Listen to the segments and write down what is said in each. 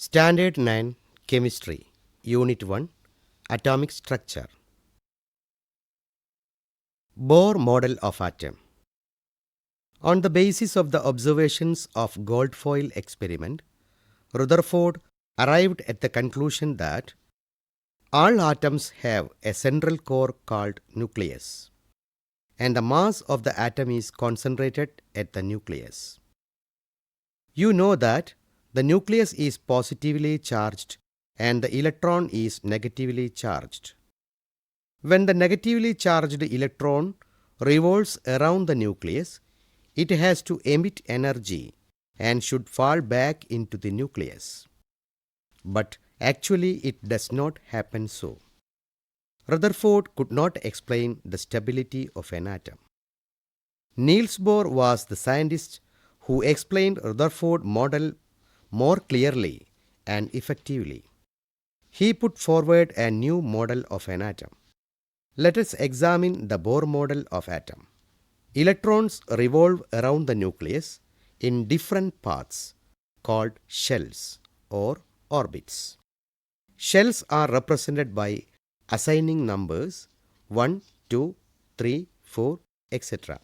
Standard 9 Chemistry Unit 1 Atomic Structure Bohr Model of Atom. On the basis of the observations of Goldfoil experiment, Rutherford arrived at the conclusion that all atoms have a central core called nucleus, and the mass of the atom is concentrated at the nucleus. You know that the nucleus is positively charged and the electron is negatively charged. When the negatively charged electron revolves around the nucleus, it has to emit energy and should fall back into the nucleus. But actually, it does not happen so. Rutherford could not explain the stability of an atom. Niels Bohr was the scientist who explained Rutherford model more clearly and effectively. He put forward a new model of an atom. Let us examine the Bohr model of atom. Electrons revolve around the nucleus in different paths called shells or orbits. Shells are represented by assigning numbers 1, 2, 3, 4, etc.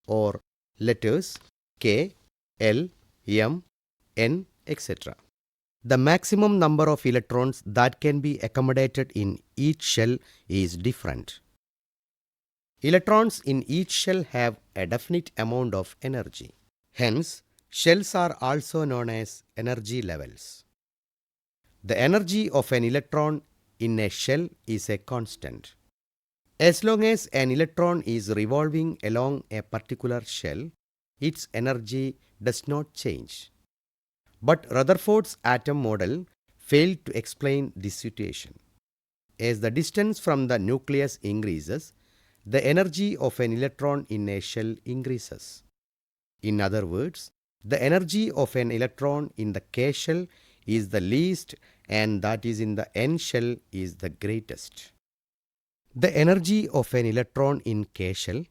or letters K, L, M, N, etc. The maximum number of electrons that can be accommodated in each shell is different. Electrons in each shell have a definite amount of energy. Hence, shells are also known as energy levels. The energy of an electron in a shell is a constant. As long as an electron is revolving along a particular shell, its energy does not change. But Rutherford's atom model failed to explain this situation. As the distance from the nucleus increases, the energy of an electron in a shell increases. In other words, the energy of an electron in the K shell is the least and that is in the N shell is the greatest. The energy of an electron in K shell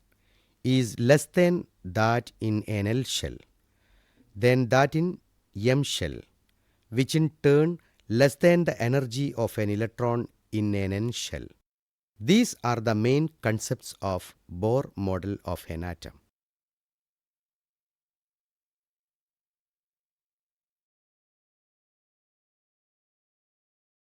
is less than that in an L shell, than that in M shell, which in turn less than the energy of an electron in an N shell. These are the main concepts of Bohr model of an atom.